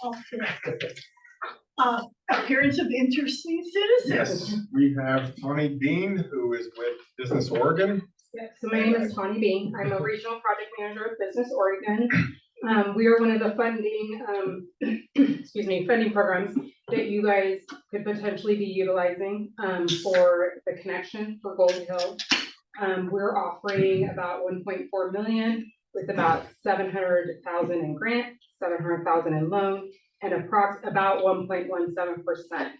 Okay. Appearance of interesting citizens. Yes, we have Tawny Bean, who is with Business Oregon. Yeah, so my name is Tawny Bean. I'm a regional project manager of Business Oregon. We are one of the funding, funding programs that you guys could potentially be utilizing for the connection for Gold Hill. We're offering about 1.4 million with about 700,000 in grant, 700,000 in loan, and about 1.17%.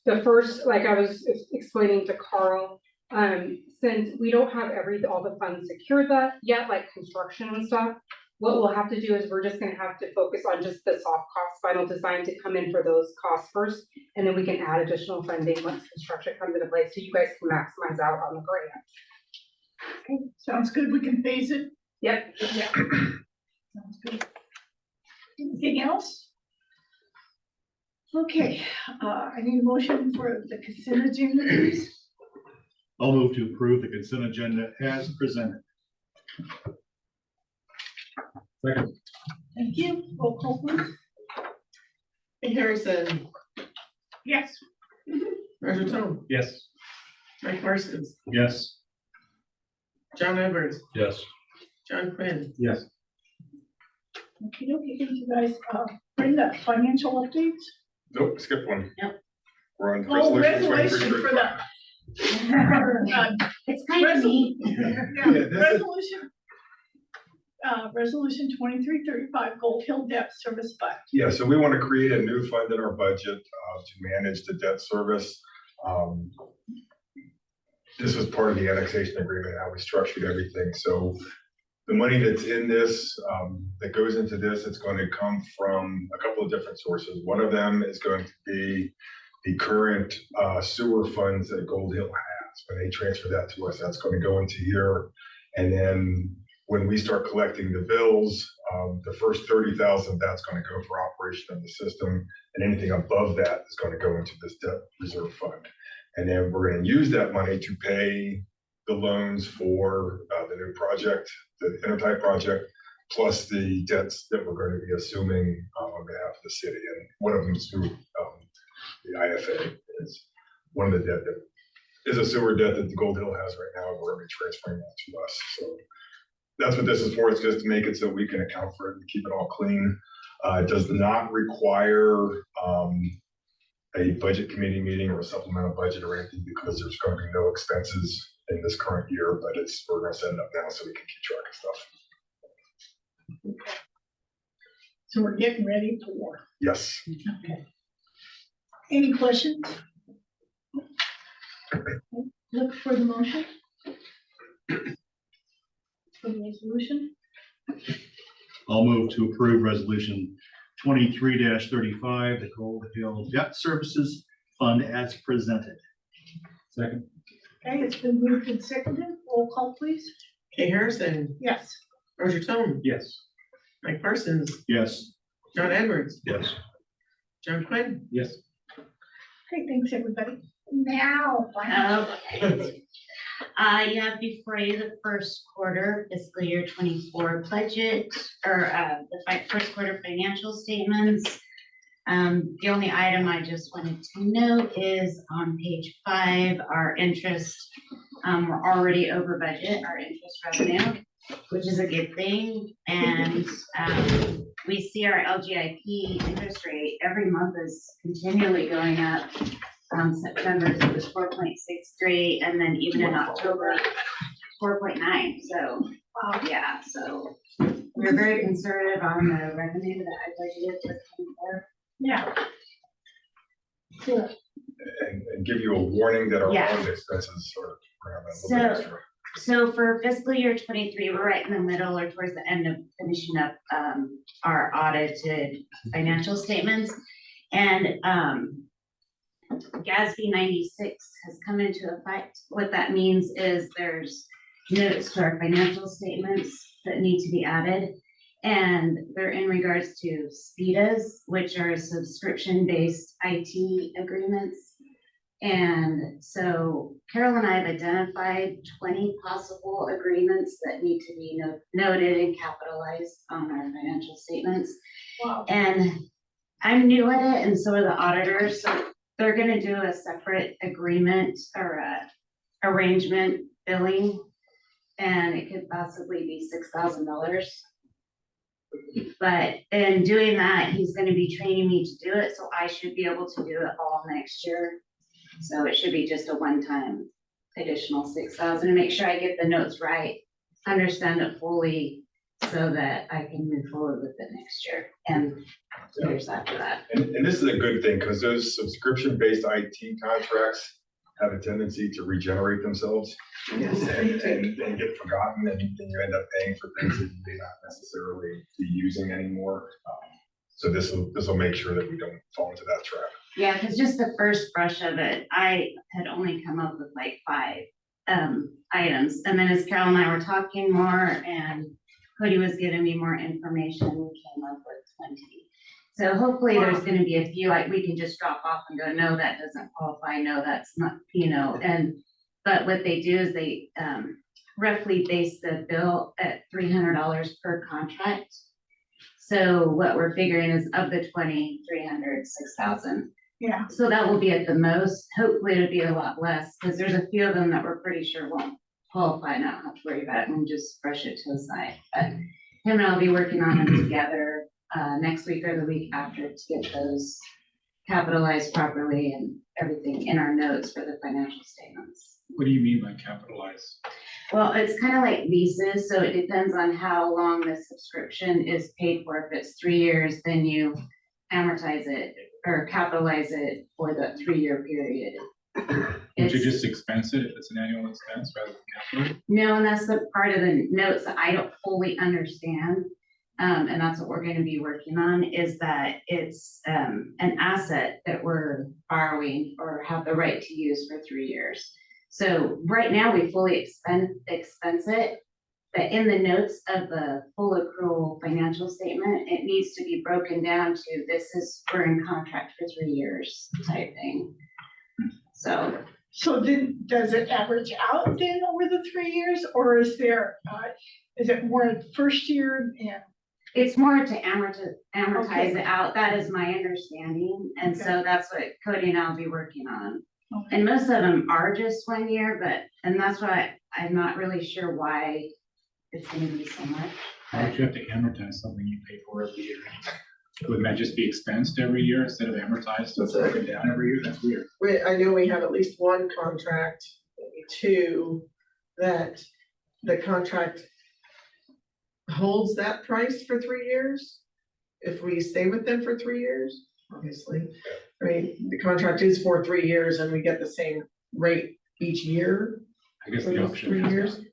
The first, like I was explaining to Carl, since we don't have all the funds secured yet, like construction and stuff, what we'll have to do is we're just gonna have to focus on just the soft cost final design to come in for those costs first, and then we can add additional funding once construction comes into place, so you guys can maximize out on the grant. Okay, sounds good. We can phase it. Yep. Yeah. Sounds good. Anything else? Okay, I need a motion for the consent agenda, please. I'll move to approve the consent agenda as presented. Second. Thank you. Roll call, please. Harrison, Yes. Roger Tom, Yes. Mike Parsons, Yes. John Edwards, Yes. John Quinn. Yes. Okay, can you guys bring the financial updates? Nope, skip one. Yep. We're on Oh, resolution resolution for the. It's kind of neat. Resolution 2335 Gold Hill Debt Service Fund. Yeah, so we want to create a new fund in our budget to manage the debt service. This was part of the annexation agreement, how we structured everything. So the money that's in this, that goes into this, it's going to come from a couple of different sources. One of them is going to be the current sewer funds that Gold Hill has. When they transfer that to us, that's going to go into here. And then when we start collecting the bills, the first 30,000, that's going to go for operation of the system. And anything above that is going to go into this debt reserve fund. And then we're going to use that money to pay the loans for the new project, the Intertype project, plus the debts that we're going to be assuming on behalf of the city. And one of them is through the IFA is one of the debt that is a sewer debt that the Gold Hill has right now. And we're going to be transferring that to us. So that's what this is for. It's just to make it so we can account for it and keep it all clean. It does not require a budget committee meeting or a supplemental budget or anything because there's going to be no expenses in this current year, but we're going to set it up now so we can keep track of stuff. So we're getting ready for. Yes. Okay. Any questions? Look for the motion. For the resolution. I'll move to approve resolution 23-35, the Gold Hill Debt Services Fund as presented. Second. Okay, it's been moved and seconded. Roll call, please. Kay Harrison, Yes. Roger Tom, Yes. Mike Parsons, Yes. John Edwards, Yes. John Quinn. Yes. Okay, thanks, everybody. Now. Okay. You have before you the first quarter fiscal year 24 budget or the first quarter financial statements. The only item I just wanted to note is on page 5, our interest. We're already over budget, our interest revenue, which is a good thing. And we see our LGIP interest rate every month is continually going up. September it was 4.63, and then even in October 4.9. So yeah, so we're very conservative on the revenue that I budgeted for 24. Yeah. Good. And give you a warning that our Yeah. audit expenses are around a little bit extra. So for fiscal year 23, we're right in the middle or towards the end of finishing up our audited financial statements, and GASB 96 has come into effect. What that means is there's notes to our financial statements that need to be added, and they're in regards to SPIDAs, which are subscription-based IT agreements. And so Carol and I have identified 20 possible agreements that need to be noted and capitalized on our financial statements. Wow. And I'm new at it, and so are the auditors, so they're gonna do a separate agreement or a arrangement billing. And it could possibly be $6,000. But in doing that, he's gonna be training me to do it, so I should be able to do it all next year. So it should be just a one-time additional 6,000, to make sure I get the notes right, understand it fully, so that I can move forward with it next year and years after that. And this is a good thing, because those subscription-based IT contracts have a tendency to regenerate themselves Yes, and get forgotten, and you end up paying for things that you may not necessarily be using anymore. So this will make sure that we don't fall into that trap. Yeah, because just the first brush of it, I had only come up with like 5 items. And then as Carol and I were talking more and Cody was giving me more information, we came up with 20. So hopefully there's gonna be a few, like, we can just drop off and go, no, that doesn't qualify, no, that's not, but what they do is they roughly base the bill at $300 per contract. So what we're figuring is of the 20, 300, 6,000. Yeah. So that will be at the most. Hopefully it'll be a lot less, because there's a few of them that we're pretty sure won't qualify, not have to worry about it, and just brush it to the side. But him and I'll be working on them together next week or the week after to get those capitalized properly and everything in our notes for the financial statements. What do you mean by capitalize? Well, it's kind of like leases, so it depends on how long the subscription is paid for. If it's 3 years, then you amortize it or capitalize it for the 3-year period. Would you just expense it if it's an annual expense rather than capital? No, and that's the part of the notes that I don't fully understand. And that's what we're gonna be working on, is that it's an asset that we're borrowing or have the right to use for 3 years. So right now, we fully expense it, but in the notes of the full accrual financial statement, it needs to be broken down to, we're in contract for 3 years type thing. So So then, does it average out then over the 3 years, or is it more the first year and? it's more to amortize it out. That is my understanding. And so that's what Cody and I'll be working on. Okay. And most of them are just 1 year, and that's why I'm not really sure why it's gonna be so much. Why would you have to amortize something you pay for every year? Wouldn't that just be expensed every year instead of amortized, so it's broken down every year? That's weird. I know we have at least one contract, maybe 2, that the contract holds that price for 3 years. If we stay with them for 3 years, obviously. I mean, the contract is for 3 years and we get the same rate each year I guess for the those option 3 is years. that.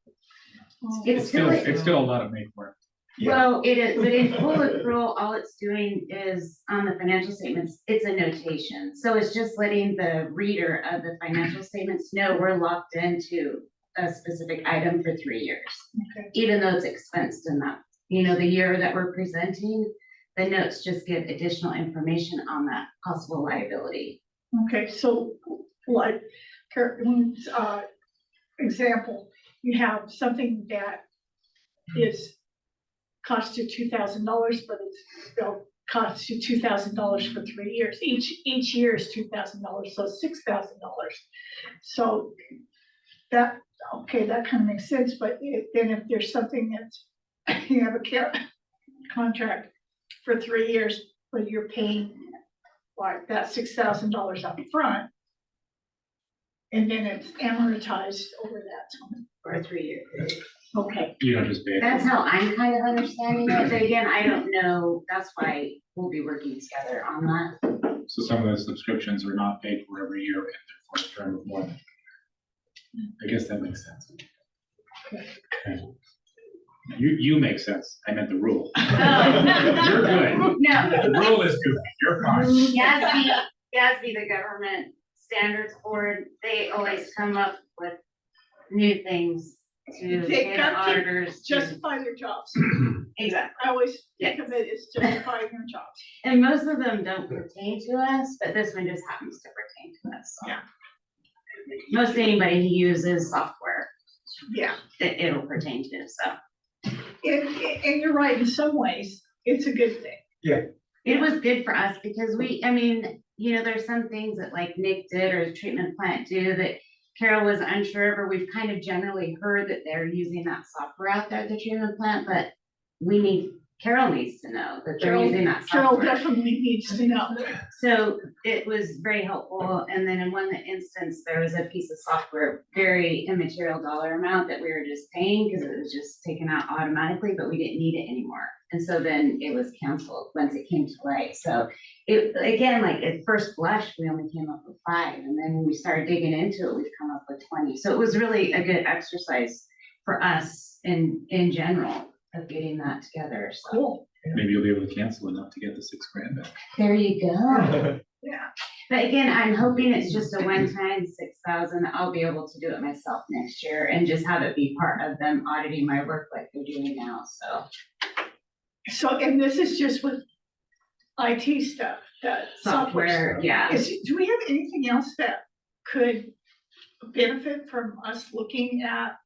It's still, It's still a lot of make work. Yeah. well, it is, but in full accrual, all it's doing is on the financial statements, it's a notation. So it's just letting the reader of the financial statements know we're locked into a specific item for 3 years. Okay. Even though it's expensed in that, the year that we're presenting, the notes just give additional information on that possible liability. Okay, so like, Carolyn's example, you have something that costs you $2,000, but costs you $2,000 for 3 years. Each year is $2,000, so $6,000. So that kind of makes sense, but then if there's something that's, you have a contract for 3 years, but you're paying like that $6,000 up front, and then it's amortized over that time. For a 3-year period. Okay, You don't just pay it. That's how I'm kind of understanding it, but again, I don't know, that's why we'll be working together on that. So some of those subscriptions are not paid for every year and they're for a term of more. I guess that makes sense. Okay. You make sense. I meant the rule. You're good. No. The rule is good. You're fine. GASB, the government standards board, they always come up with new things to They get gotta keep auditors. justify their jobs. Exactly. I always think of it as justifying their jobs. And most of them don't pertain to us, but this one just happens to pertain to us. So. Yeah. most anybody who uses software, Yeah, it'll pertain to, so. and you're right, in some ways, it's a good thing. It was good for us because I mean, there's some things that like Nick did or the treatment plant do that Carol was unsure of, or we've kind of generally heard that they're using that software out there at the treatment plant, but Carol needs to know that they're using that Carol software. definitely needs to know. So it was very helpful. And then in one instance, there was a piece of software, very immaterial dollar amount that we were just paying because it was just taken out automatically, but we didn't need it anymore. And so then it was canceled once it came to light. So it, again, like at first blush, we only came up with 5. And then when we started digging into it, we've come up with 20. So it was really a good exercise for us in general of getting that together. So Cool. Maybe you'll be able to cancel enough to get the $6,000 back. there you go. Yeah. But again, I'm hoping it's just a one-time 6,000. I'll be able to do it myself next year and just have it be part of them auditing my work like they're doing now, So, and this is just with IT stuff, that software, stuff. yeah. Do we have anything else that could benefit from us looking at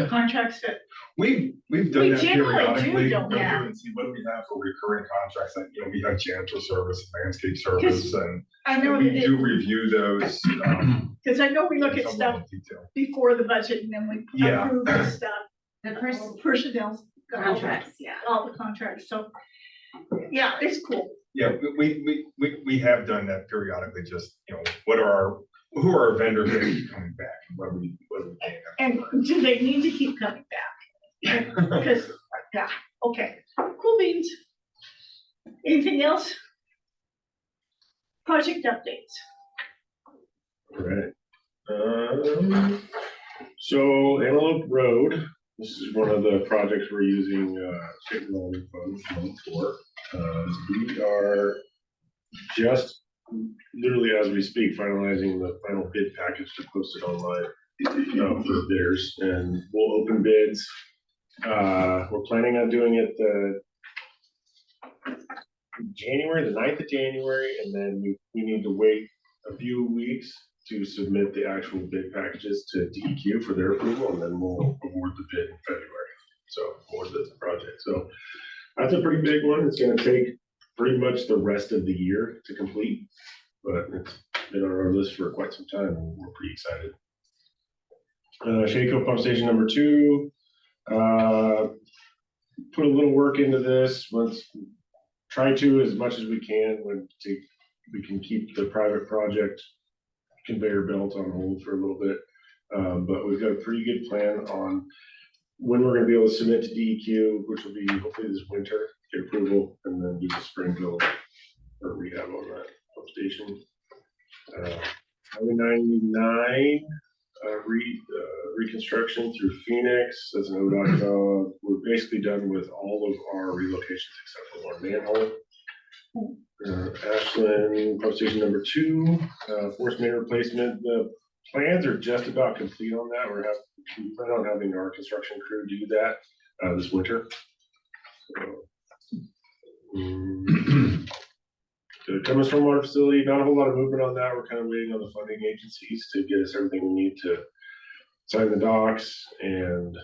contracts that, We've We done that generally do, periodically, don't go we? through and see what we have for recurring contracts, like, we have janitor service, landscape service, and I know we that do review those. because I know we look in at some stuff level of detail. before the budget and then we Yeah. approve the stuff. The first Personnel. contracts, yeah. All the contracts, so, yeah, it's cool. Yeah, we have done that periodically, just, who are our vendors that keep coming back, and what are we paying them And do they need to keep coming back? Because, yeah, okay, cool beans. Anything else? Project updates. Right. So Antelope Road, this is one of the projects we're using, state revolving funds for. We are just literally as we speak, finalizing the final bid package to post it online, for bidders, and we'll open bids. We're planning on doing it January, the 9th of January, and then we need to wait a few weeks to submit the actual bid packages to DEQ for their approval, and then we'll award the bid in February. So award the project. So that's a pretty big one. It's gonna take pretty much the rest of the year to complete, but it's been on our list for quite some time, and we're pretty excited. Shaco Pump Station number 2, put a little work into this. Let's try to, as much as we can, we can keep the private project conveyor belt on hold for a little bit. But we've got a pretty good plan on when we're gonna be able to submit to DEQ, which will be hopefully this winter, get approval, and then do the spring build or rehab on that pump station. Highway 99, reconstruction through Phoenix, as an ODOT job. We're basically done with all of our relocations except for one manhole. Ashland pump station number 2, force main replacement. The plans are just about complete on that. We plan on having our construction crew do that this winter. The Cummins Stormwater Facility, not a whole lot of movement on that. We're kind of waiting on the funding agencies to get us everything we need to sign the docs and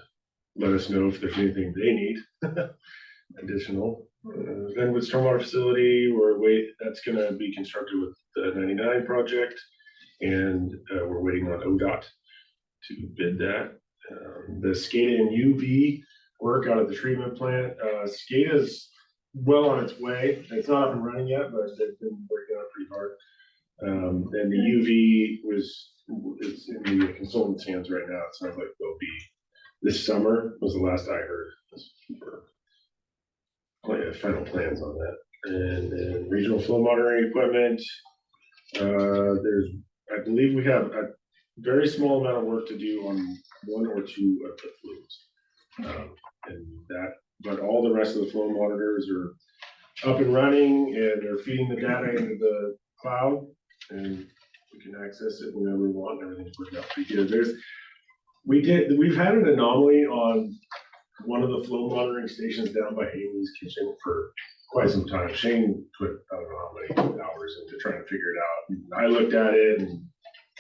let us know if there's anything they need additional. Glenwood Stormwater Facility, that's gonna be constructed with the 99 project, and we're waiting on ODOT to bid that. The SCADA and UV work out of the treatment plant. SCADA's well on its way. It's not up and running yet, but they've been working on it pretty hard. And the UV it's in the consultant's hands right now. It sounds like they'll be this summer was the last I heard for final plans on that. And then regional flow monitoring equipment. I believe we have a very small amount of work to do on 1 or 2 of the flues. But all the rest of the flow monitors are up and running, and they're feeding the data into the cloud, and we can access it whenever we want, and everything's working out pretty good. We've had an anomaly on one of the flow monitoring stations down by Amy's kitchen for quite some time. Shane put, I don't know how many hours into trying to figure it out. And I looked at it and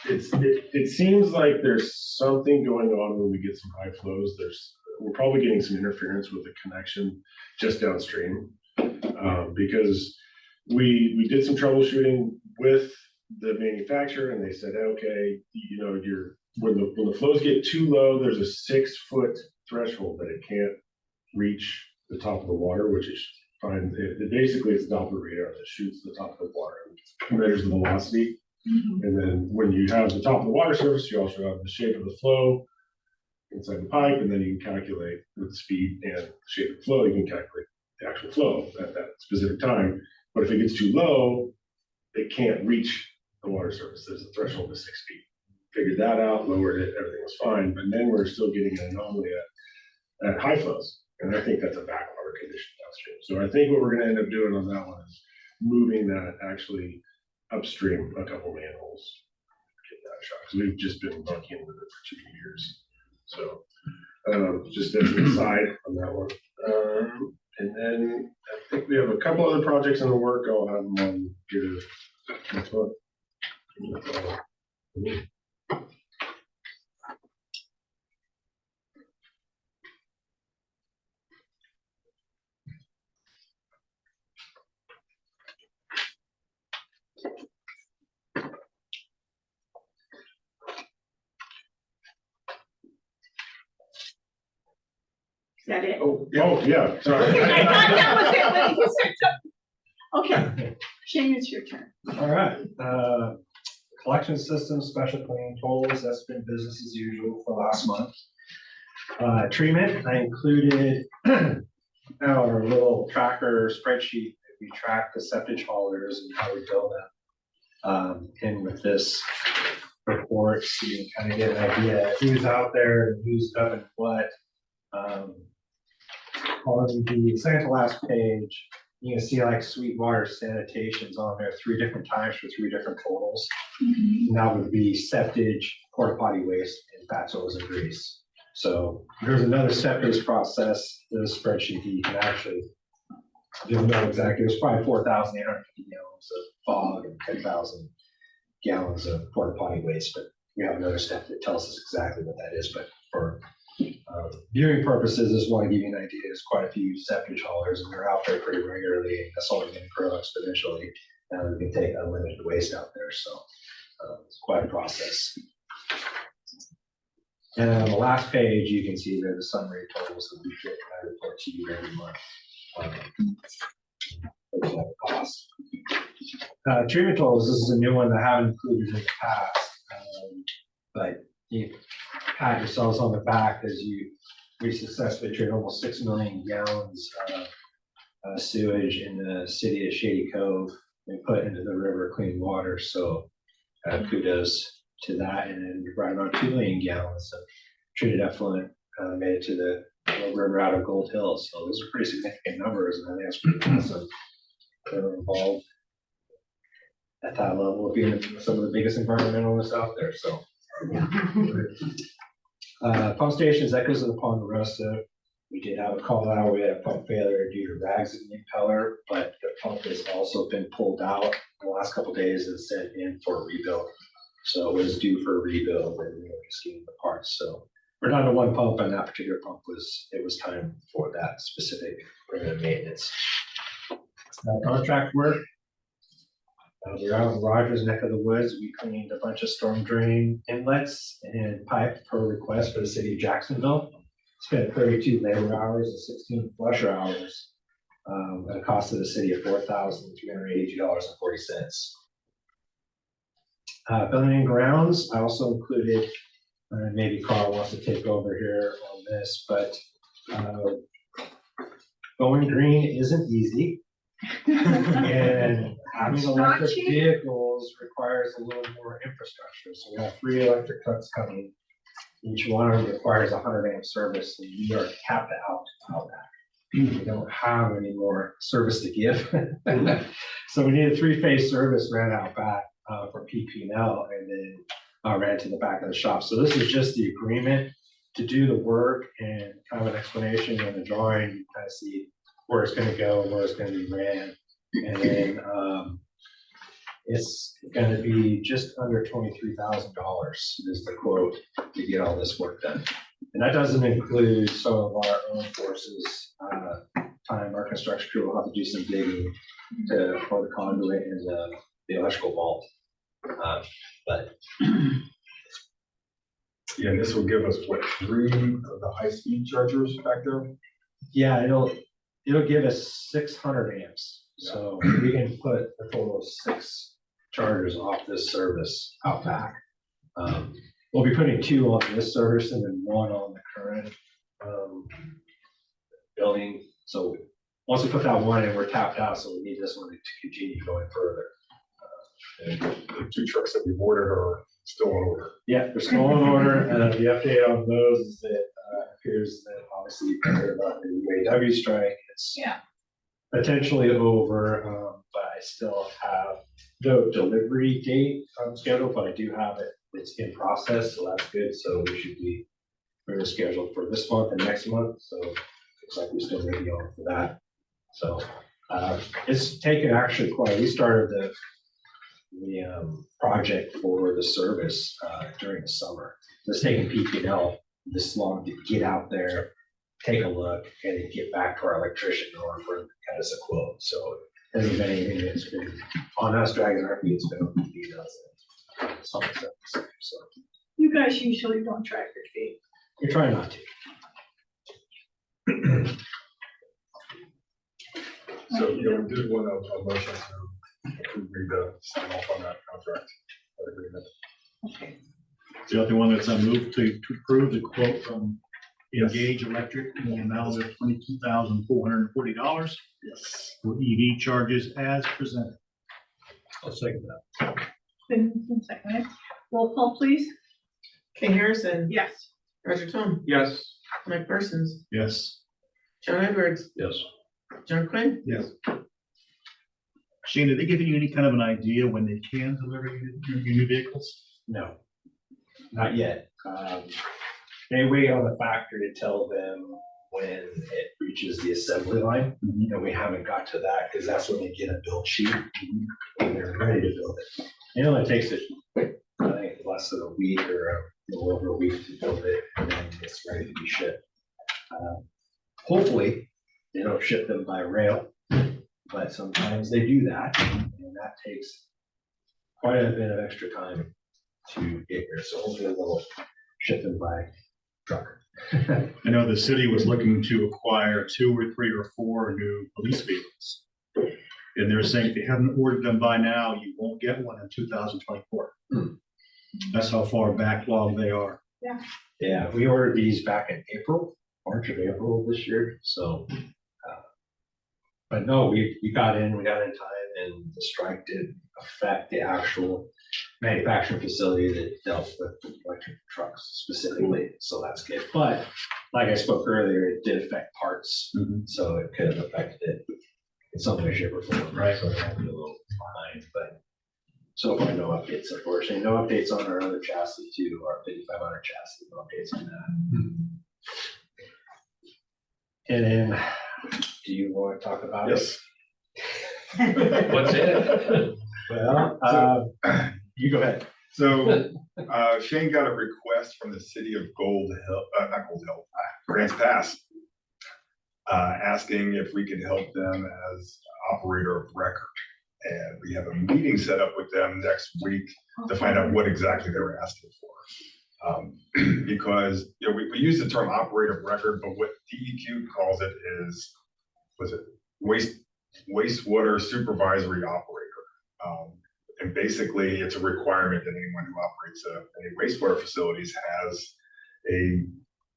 it seems like there's something going on when we get some high flows. We're probably getting some interference with the connection just downstream. Because we did some troubleshooting with the manufacturer and they said, okay, you know, when the flows get too low, there's a 6-foot threshold that it can't reach the top of the water, which is fine. It basically is a Doppler radar that shoots the top of the water and measures the velocity. And then when you have the top of the water surface, you also have the shape of the flow inside the pipe, and then you can calculate with the speed and the shape of the flow, you can calculate the actual flow at that specific time. But if it gets too low, it can't reach the water surface. There's a threshold of 6 feet. Figured that out, lowered it, everything was fine, but then we're still getting an anomaly at high flows. And I think that's a backwater condition downstream. So I think what we're gonna end up doing on that one is moving that actually upstream a couple manholes. Get that shot, because we've just been monkeying with it for 2 years. So just as an aside on that one. And then I think we have a couple other projects in the work. I'll have them on here next month. Is that it? Oh, yeah, sorry. I thought that was it when you said something. Okay, Shane, it's your turn. All right, collection system, special cleaning tolls, that's been business as usual for last month. Treatment, I included our little tracker spreadsheet that we track the septic haulers and how we bill them. And with this report, so you can kind of get an idea of who's out there and who's done what. On the second to last page, you can see like Sweetwater sanitation's on there 3 different times for 3 different totals. And that would be septage, porta potty waste, and fats, oils, and grease. So there's another step-based process, the spreadsheet that you can actually, you'll know exactly, it's probably 4,850 gallons of fog and 10,000 gallons of porta potty waste, but we have another step that tells us exactly what that is. But for viewing purposes, just want to give you an idea, there's quite a few septic haulers and they're out there pretty regularly, and that's only going to grow exponentially. And we can take unlimited waste out there, so it's quite a process. And on the last page, you can see there the summary totals that we get, and I report to you every month. Cost. Treatment totals, this is a new one that I haven't included in the past, but you pat yourselves on the back as we successfully treated almost 6 million gallons of sewage in the city of Shady Cove and put into the river clean water. So kudos to that. And then right around 2 million gallons of treated effluent made it to the river out of Gold Hill. So those are pretty significant numbers, and I think that's pretty awesome. They're involved at that level of being some of the biggest environmentalists out there. So. Pump stations, that goes to the Ponderosa. We did have a call out. We had a pump failure due to rags in the impeller, but the pump has also been pulled out in the last couple of days and sent in for a rebuild. So it was due for a rebuild, and we were just getting the parts. So we're down to 1 pump, and that particular pump was time for that specific maintenance. Contract work. We're out in Rogers' neck of the woods. We cleaned a bunch of storm drain inlets and pipe per request for the city of Jacksonville. Spent 32 labor hours and 16 flusher hours at a cost of the city of $4,382.40. Building and grounds, I also included, maybe Carl wants to take over here on this, but going green isn't easy. And having electric vehicles requires a little more infrastructure. So we have 3 electric trucks coming. Each one of them requires 100 amp service, and we are capped out of that. We don't have any more service to give. So we need a 3-phase service ran out back for PP&L, and then ran to the back of the shop. So this is just the agreement to do the work, and kind of an explanation on the drawing. You kind of see where it's going to go, where it's going to be ran, and then It's gonna be just under $23,000 is the quote to get all this work done. And that doesn't include some of our own forces, time our construction crew will have to do some digging for the conduit and the electrical vault. But Yeah, and this will give us what, 3 of the high-speed chargers back there? yeah, it'll give us 600 amps. So we can put a total of 6 chargers off this service out back. We'll be putting 2 on this service and then 1 on the current building. So once we put that 1 in, we're tapped out, so we need this one to continue going further. And the 2 trucks that we've ordered are still on order. Yeah, they're still in order, and the update on those is that appears that obviously you heard about the UAW strike. It's Yeah. potentially over, but I still have no delivery date scheduled, but I do have it. It's in process, so that's good. So we should be scheduled for this month and next month. So looks like we're still ready on for that. So it's taken actually quite. We started the project for the service during the summer. It's taking PP&L this long to get out there, take a look, and then get back to our electrician in order for him to cut us a quote. So it hasn't been anything that's been on us dragging our feet. It's been on PP&L. So You guys usually don't track your feet. we try not to. So, yeah, we did want a motion to approve the sign off on that contract, that agreement. Okay. The other one that's moved to approve the quote from Yes. Engage Electric in the amount of $22,440 Yes. for EV charges as presented. I'll second that. Been seconded. Roll call, please. Kay Harrison, Yes. Roger Tom, Yes. Mike Parsons, Yes. John Edwards, Yes. John Quinn. Yes. Shane, did they give you any kind of an idea when they can deliver your new vehicles? No, not yet. They wait on the factory to tell them when it reaches the assembly line, and we haven't got to that because that's when they get a build sheet when they're ready to build it. It only takes I think less than a week or a little over a week to build it, and then it's ready to be shipped. Hopefully, they don't ship them by rail, but sometimes they do that, and that takes quite a bit of extra time to get here. So hopefully they'll ship them by truck. I know the city was looking to acquire 2 or 3 or 4 new police vehicles. And they're saying if you haven't ordered them by now, you won't get one in 2024. That's how far backlogged they are. Yeah, we ordered these back in March or April of this year. So, but no, we got in time, and the strike did affect the actual manufacturing facility that dealt with electric trucks specifically. So that's good. But like I spoke earlier, it did affect parts. So it could have affected it in some way, shape, or form. Right. So it might be a little behind, but so far no updates, unfortunately. No updates on our other chassis too, our 5500 chassis, no updates on that. And then, do you want to talk about it? Yes. What's it? Well, you go ahead. So, Shane got a request from the city of not Gold Hill, Grants Pass, asking if we could help them as operator of record. And we have a meeting set up with them next week to find out what exactly they were asking for. Because, you know, we use the term operator of record, but what DEQ calls it is, wastewater supervisory operator. And basically, it's a requirement that anyone who operates any wastewater facilities has a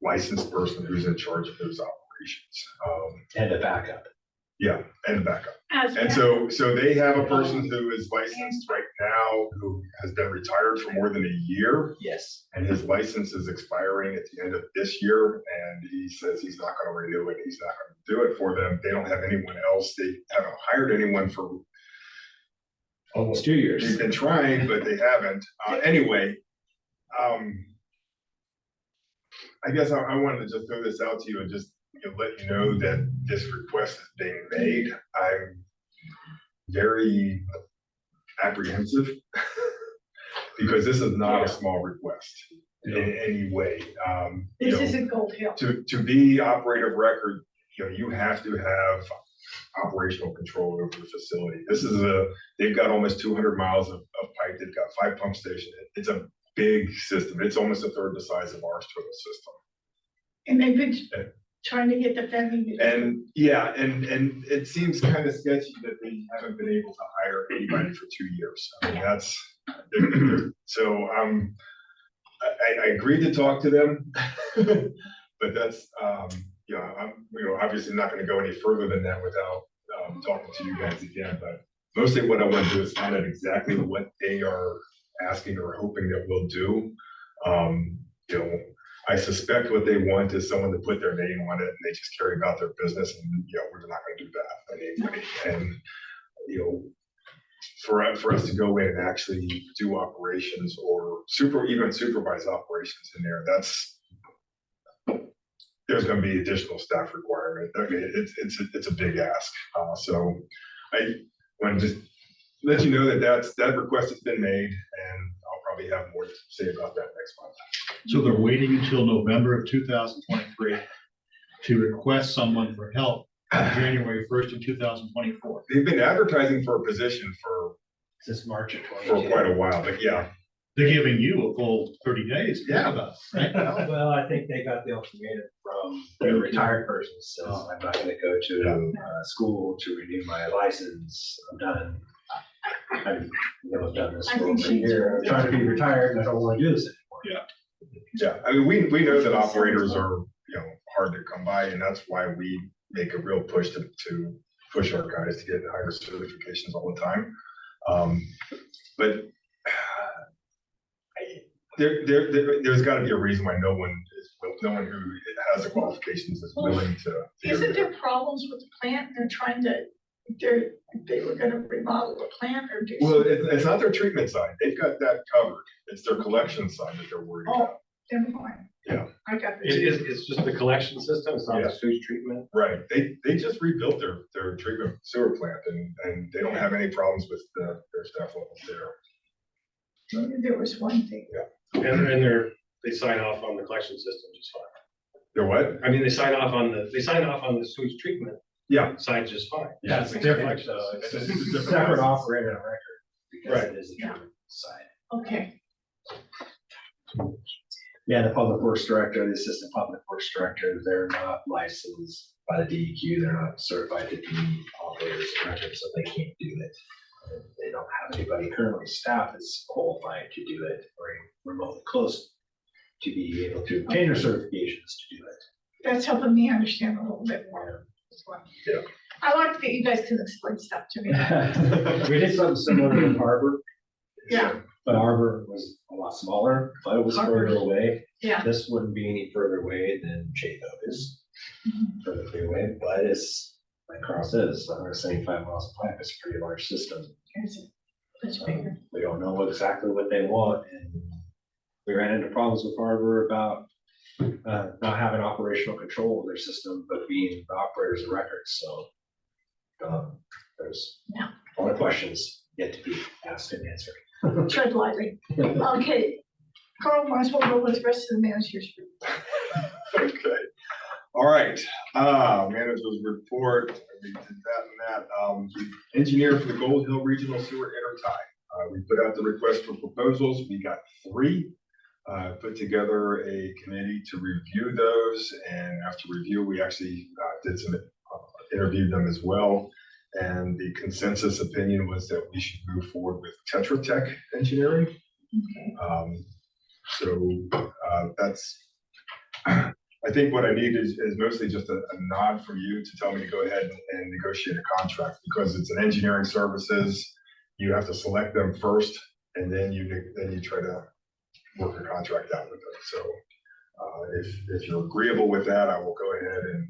licensed person who's in charge of those operations. And the backup. Yeah, and the backup. As And so they have a person who is licensed right now, who has been retired for more than a year. Yes. And his license is expiring at the end of this year, and he says he's not gonna renew it, he's not gonna do it for them. They don't have anyone else, they haven't hired anyone for Almost 2 years. They've been trying, but they haven't. Anyway, I guess I wanted to just throw this out to you and just let you know that this request is being made. I'm very apprehensive. Because this is not a small request in any way. You This know, isn't Gold Hill. to be operator of record, you know, you have to have operational control over the facility. They've got almost 200 miles of pipe. They've got 5 pump stations. It's a big system. It's almost a third the size of our total system. And they've been trying to get the funding. And yeah, and it seems kind of sketchy that they haven't been able to hire anybody for 2 years. I mean, that's, so I agreed to talk to them, but that's, you know, I'm, you know, obviously not gonna go any further than that without talking to you guys again, but mostly what I want to do is find out exactly what they are asking or hoping that we'll do. You know, I suspect what they want is someone to put their name on it and they just carry about their business, and, you know, we're not gonna do that. And, you know, for us to go in and actually do operations or even supervise operations in there, there's gonna be additional staff requirement. I mean, it's a big ask. So I want to just let you know that request has been made, and I'll probably have more to say about that next month. So they're waiting until November of 2023 to request someone for help on January 1st of 2024. They've been advertising for a position Since March of for 22. quite a while, but yeah. They're giving you a full 30 days. to think about it, right? Well, I think they got the ultimatum from the retired person, so I'm not gonna go to school to renew my license. I'm done. I've done this I for think over a year. I'm trying to be retired and I don't wanna do this anymore. Yeah, I mean, we know that operators are, you know, hard to come by, and that's why we make a real push to push our guys to get higher certifications all the time. But there's got to be a reason why no one who has the qualifications is willing to. Isn't there problems with the plant? They're trying to, they were gonna remodel the plant or do. Well, it's not their treatment side. They've got that covered. It's their collection side that they're worried about. Never mind. Yeah. I got It's just the collection system, it's not Yeah. the sewage treatment. Right. They just rebuilt their treatment sewer plant, and they don't have any problems with their staff levels there. There was one thing. And they sign off on the collection system just fine. They're what? I mean, they sign off on the sewage treatment Yeah. side just fine. That's Just different, collection though. system. It's a It's a different separate process. operator on record, because Right. it is the Yeah. treatment side. Okay. Yeah, the public works director, the assistant public works director, they're not licensed by the DEQ, they're not certified to be operators of record, so they can't do it. They don't have anybody currently staffed that's qualified to do it or remotely close to be able to obtain their certifications to do it. That's helping me understand a little bit more as well. Yeah. I like that you guys can explain stuff to me. We did something similar with Harbor. Yeah. But Harbor was a lot smaller, but it was Harbor. further away. Yeah. This wouldn't be any further away than Jacob is further away, but it's, like Carl says, 175 miles of pipe. It's a pretty large system. That's bigger. We don't know exactly what they want, and we ran into problems with Harbor about not having operational control of their system, but being the operators of records, so there's Yeah. a lot of questions yet to be asked and answered. Tread lightly. Okay. Carl, might as well go with the rest of the managers. Okay. All right. Manager's report. We did that and that. Engineer for the Gold Hill Regional Sewer Intertie. We put out the request for proposals. We got 3. Put together a committee to review those, and after review, we actually interviewed them as well. And the consensus opinion was that we should move forward with Tetra Tech Engineering. Okay. That's, I think what I need is mostly just a nod from you to tell me to go ahead and negotiate a contract, because it's an engineering services. You have to select them first, and then you try to work a contract out with them. So if you're agreeable with that, I will go ahead and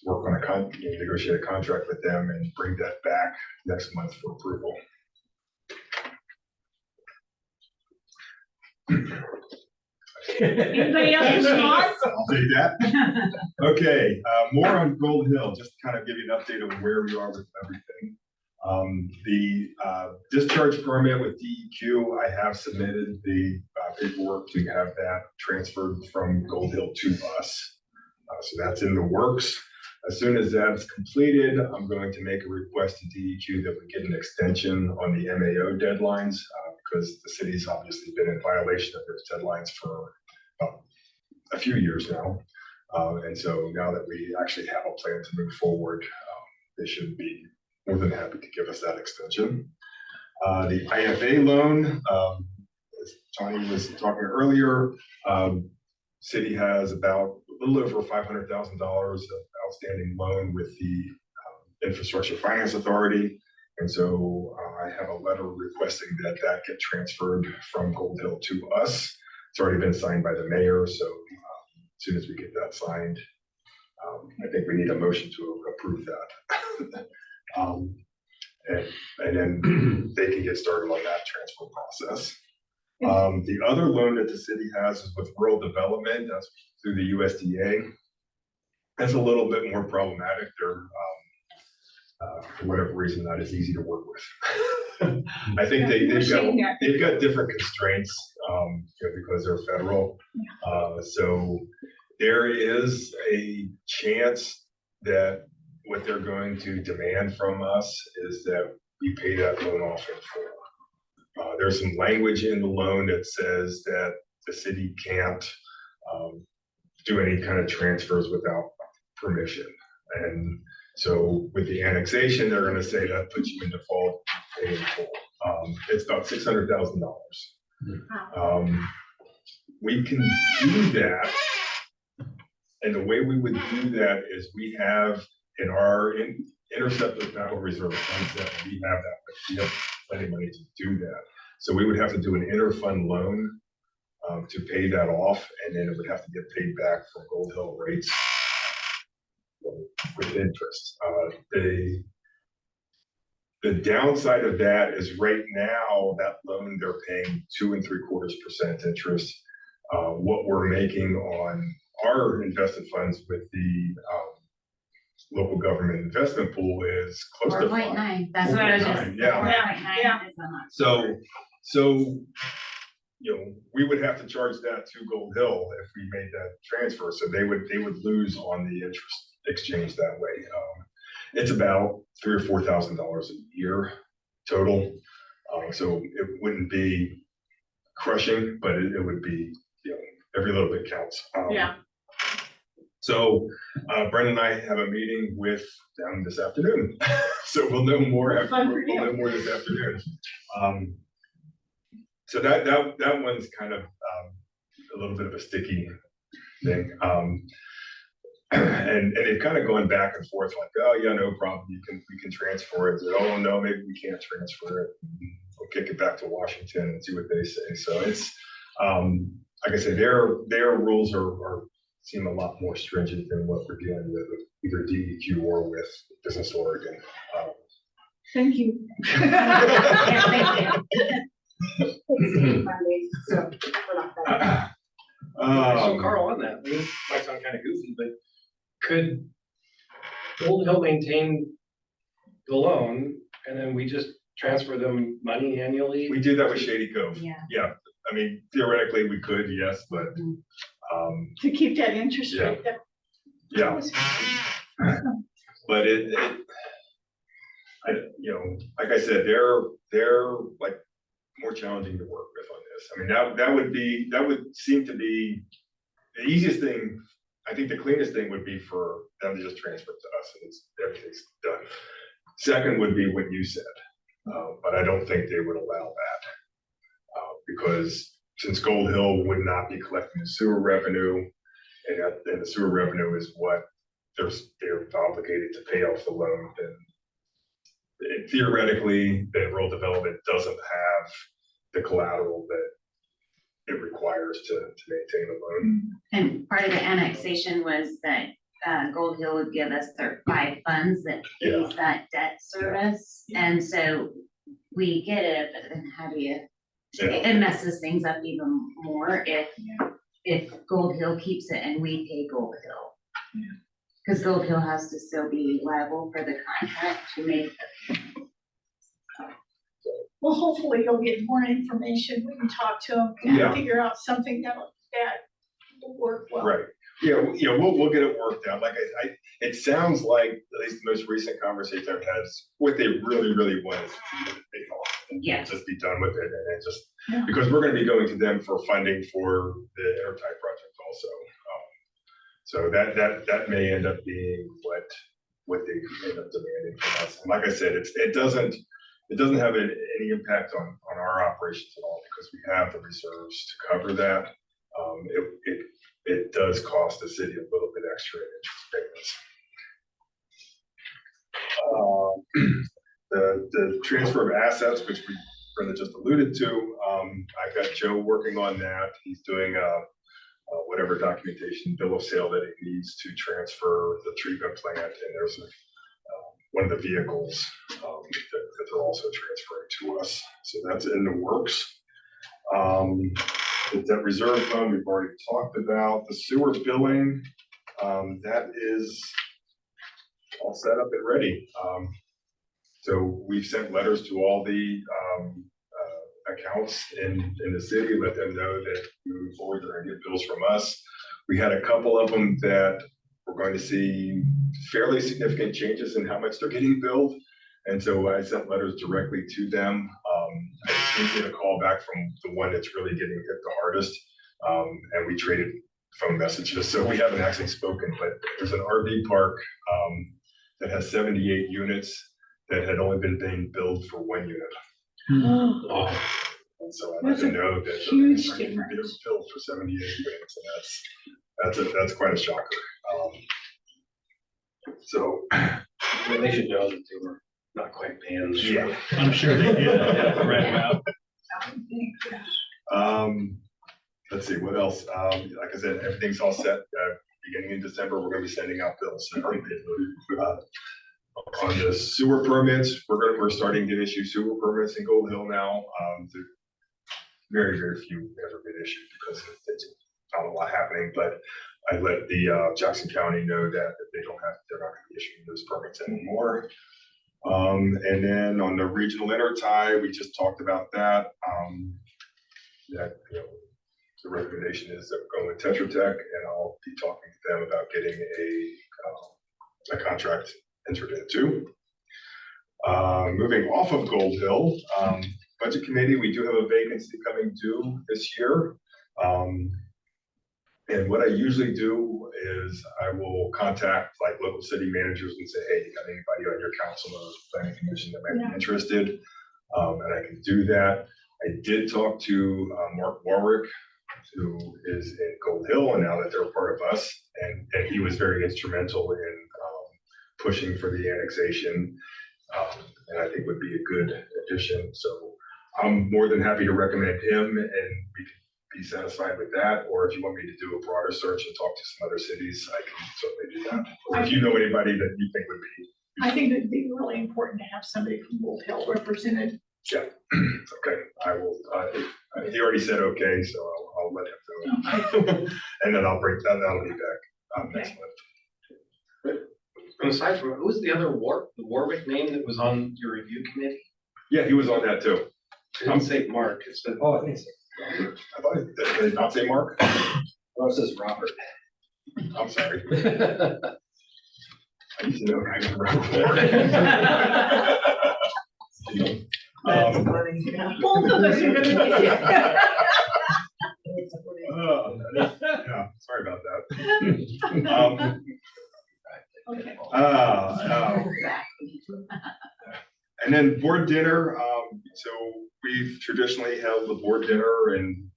work on negotiate a contract with them and bring that back next month for approval. Anybody else want? I'll take that. Okay, more on Gold Hill, just to kind of give you an update of where we are with everything. The discharge permit with DEQ, I have submitted the paperwork to have that transferred from Gold Hill to us. So that's in the works. As soon as that's completed, I'm going to make a request to DEQ that we get an extension on the MAO deadlines, because the city's obviously been in violation of those deadlines for a few years now. And so now that we actually have a plan to move forward, they should be more than happy to give us that extension. The IFA loan, as Tony was talking earlier, city has about a little over $500,000 of outstanding loan with the Infrastructure Finance Authority. And so I have a letter requesting that that get transferred from Gold Hill to us. It's already been signed by the mayor, so as soon as we get that signed, I think we need a motion to approve that. And then they can get started on that transfer process. The other loan that the city has is with rural development. That's through the USDA. That's a little bit more problematic. They're, for whatever reason, not as easy to work with. I think they've got different constraints because they're federal. So there is a chance that what they're going to demand from us is that we pay that loan off in full. There's some language in the loan that says that the city can't do any kind of transfers without permission. And so with the annexation, they're going to say that puts you in default, pay in full. It's about $600,000. We can do that. And the way we would do that is we have in our interceptor capital reserve funds that we have plenty of money to do that. So we would have to do an interfund loan to pay that off, and then it would have to get paid back from Gold Hill rates with interest. The downside of that is right now that loan they're paying 2 3/4% interest. What we're making on our invested funds with the local government investment pool is close to 4.9. That's what I was just. 4.9, yeah. 4.9 is the month. So we would have to charge that to Gold Hill if we made that transfer. So they would lose on the interest exchange that way. It's about $3,000 or $4,000 a year total. So it wouldn't be crushing, but it would be, every little bit counts. So Brendan and I have a meeting with them this afternoon. So we'll know more this afternoon. So that one's kind of a little bit of a sticky thing. And they've kind of gone back and forth like, oh yeah, no problem, we can transfer it. Oh no, maybe we can't transfer it. We'll kick it back to Washington and see what they say. So it's like I said, their rules seem a lot more stringent than what we're dealing with either DEQ or with Business Oregon. Thank you. Yes, thank you. It's state funding, so we're not that. So Carl, on that, this might sound kind of goofy, but could Gold Hill maintain the loan and then we just transfer them money annually? We did that with Shady Cove. Yeah. I mean, theoretically we could, yes, but To keep that interest Yeah. rate. yeah. But like I said, they're like more challenging to work with on this. I mean, that would seem to be the easiest thing. I think the cleanest thing would be for them to just transfer it to us and everything's done. Second would be what you said, but I don't think they would allow that because since Gold Hill would not be collecting the sewer revenue, and the sewer revenue is what they're obligated to pay off the loan, then theoretically, the rural development doesn't have the collateral that it requires to maintain a loan. And part of the annexation was that Gold Hill would give us their 5 funds that pays that debt service. And so we get it, but then how do you, it messes things up even more if Gold Hill keeps it and we pay Gold Hill. Because Gold Hill has to still be liable for the contract to make Well, hopefully you'll get more information when you talk to them Yeah. and figure out something that will work well. Right, yeah, we'll get it worked out, like it sounds like, at least the most recent conversation I've had, is what they really want is to get it paid off. And Yes. just be done with it, and then just, Yeah. because we're gonna be going to them for funding for the Intertie project also. So that may end up being what they end up demanding from us, and like I said, it doesn't have any impact on our operations at all, because we have the reserves to cover that. It does cost the city a little bit extra in interest payments. The transfer of assets, which Brenda just alluded to, I've got Joe working on that. He's doing whatever documentation, bill of sale that he needs to transfer the treatment plant, and there's one of the vehicles that they're also transferring to us. So that's in the works. The debt reserve fund, we've already talked about. The sewer billing, that is all set up and ready. So we've sent letters to all the accounts in the city, let them know that moving forward, they're gonna get bills from us. We had a couple of them that we're going to see fairly significant changes in how much they're getting billed. And so I sent letters directly to them. I did get a call back from the one that's really getting hit the hardest. And we traded phone messages. So we haven't actually spoken, but there's an RV park that has 78 units that had only been being billed for 1 unit. And so I let them know that huge they're being difference. billed for 78 units, and that's quite a shocker. So Well, they should know that they were not quite paying. yeah. I'm sure they did. Yeah, right now. Let's see, what else? Like I said, everything's all set. Beginning in December, we're gonna be sending out bills. On the sewer permits, we're starting to issue sewer permits in Gold Hill now. Very few ever been issued because it's not a lot happening, but I let the Jackson County know that they're not gonna be issuing those permits anymore. And then on the regional intertie, we just talked about that. That, the recommendation is that we're going with Tetra Tech, and I'll be talking to them about getting a contract entered into. Moving off of Gold Hill, Budget Committee, we do have a vacancy coming due this year. And what I usually do is I will contact like local city managers and say, hey, you got anybody on your council or planning commission that might be interested? And I can do that. I did talk to Mark Warwick, who is in Gold Hill, and now that they're part of us, and he was very instrumental in pushing for the annexation, and I think would be a good addition. So I'm more than happy to recommend him, and we can be satisfied with that. Or if you want me to do a broader search and talk to some other cities, I can certainly do that. Or if you know anybody that you think would be. I think it'd be really important to have somebody from Gold Hill represented. Yeah, okay, I will, he already said okay, so I'll let him know. And then I'll bring that'll be back next month. And aside from, who was the other Warwick name that was on your review committee? Yeah, he was on that too. It didn't say Mark, it said. Oh, I think so. I thought, did it not say Mark? Oh, it says Robert. I'm sorry. I used to know guys around. That's funny. Both of us are gonna be. Yeah, sorry about that. Okay. And then board dinner, so we've traditionally held the board dinner in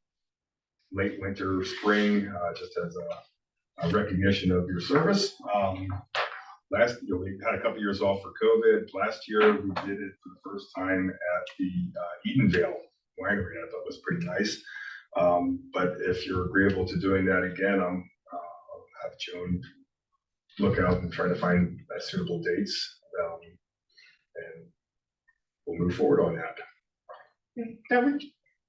late winter, spring, just as a recognition of your service. Last year, we had a couple years off for COVID. Last year, we did it for the first time at the Edenvale Winery. I thought it was pretty nice. But if you're agreeable to doing that again, I'll have Joan look out and try to find suitable dates. And we'll move forward on that. That would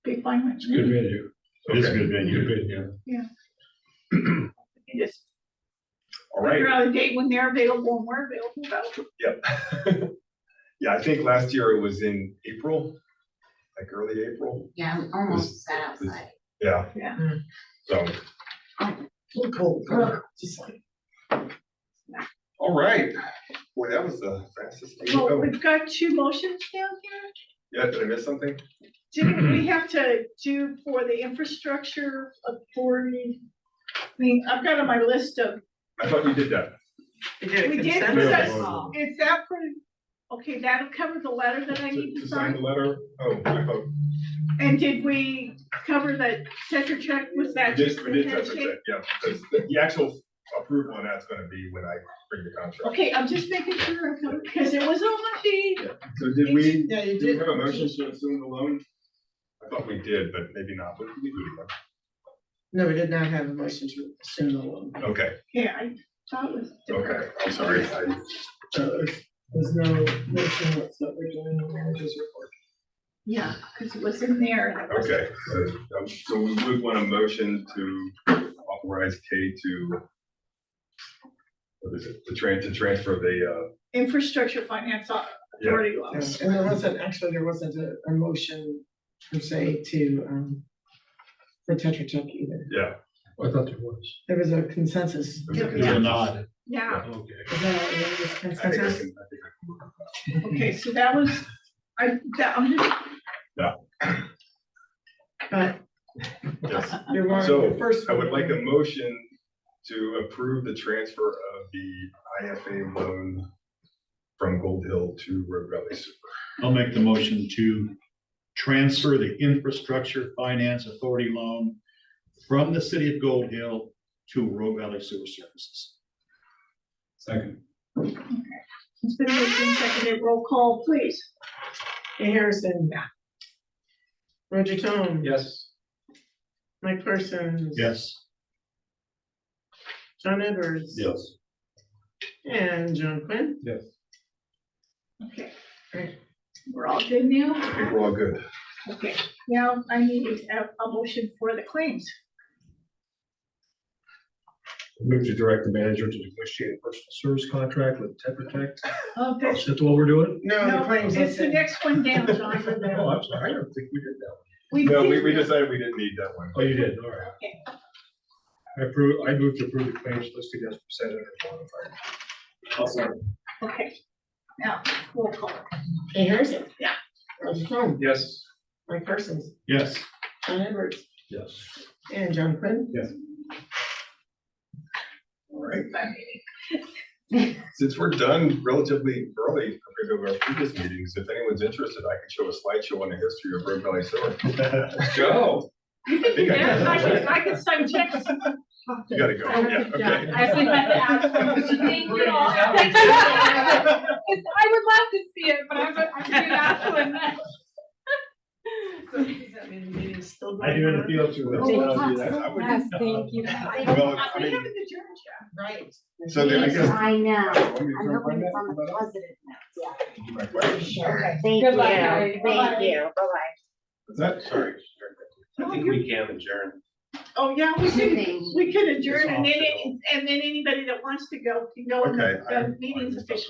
be fine with me. Good venue. It is a Okay. good venue. You just All right. figure out a date when they're available and we're available. Yep. Yeah, I think last year it was in April. like early April. Yeah, we almost sat outside. Yeah. Yeah. So, Cool. Just like- all right. Boy, that was the fastest. thing. Well, Oh, we've got two motions down here. yeah, did I miss something? Didn't we have to do for the infrastructure authority? I mean, I've got on my list of, I thought we did that. We did a we did, consent was agenda. that- is that for, okay, that'll cover the letter that I need to sign the sign? letter? Oh, I thought, And did we cover the Tetra Tech, was that just we the did touch on handshake? that, yeah, because the actual approval on that's gonna be when I bring the contract. Okay, I'm just making sure, I'm covered, because it was on my sheet. So did we, Yeah, you did we did. have a motion to assume the loan? I thought we did, but maybe not. What did we do? No, we did not have a motion to assume the loan. Okay, Yeah, I thought it was different. okay, I'm sorry. There's no motion whatsoever during the manager's report. Yeah, because it was in there. and it was- Okay, so we would want a motion to authorize Kay to, what is it, to transfer the, Infrastructure Finance Authority loan. Yes, and there wasn't a motion per se to, for Tetra Tech either. yeah. I thought there was. There was a consensus. There's a Yeah. There's a nod. Yeah, Okay. Is that, it was I think I consensus? can work with okay, so that was, I'm just, But that. Yes. you're one of So, the first. I would like a motion to approve the transfer of the IFA loan from Gold Hill to Road Valley Super. I'll make the motion to transfer the Infrastructure Finance Authority loan from the city of Gold Hill to Rogue Valley Sewer Services. Second. it's been moved and seconded, roll call, please. Kay Harrison. Roger Tom. Yes. Mike Parsons. Yes. John Edwards. Yes. And John Quinn. Yes. Okay, Great. we're all good now? I think we're all good. Okay, now I need a motion for the claims. Move to direct the manager to negotiate a personal service contract with Tetra Tech. Okay, Is that what we're doing? No, the no, claims. it's the listed. next one down, John. Oh, I'm sorry. I don't think we did that one. No, we did- decided we didn't need that one. Oh, you did, all right. I move to approve the claims listed as presented or quantified. Okay, now, roll call. Kay Harrison. Yeah. Roger Tom. Yes. Mike Parsons. Yes. John Edwards. Yes. And John Quinn. Yes. All right. Since we're done relatively early compared to our previous meetings, if anyone's interested, I could show a slideshow on the history of Road Valley Sewer. Let's go. You can do that, I can sign checks. You gotta go, yeah, okay. I think that's thank you all. I would love to see it, but I'm gonna ask one next. So does that mean the meeting's still I going do in on? the field too. That's what I'll do that. I would- Yes, thank you. Well, I We mean, haven't adjourned yet. Right. so then I guess. I know, Want me to I'm try to hoping find it's that? on the positive note, yeah. My question. Sure, thank Good you, luck, guys. thank Bye-bye. you, bye-bye. What's that? Sorry. I think we can adjourn. Oh, yeah, Thanks. we could adjourn and then anybody that wants to go can go and Okay. the meeting's official.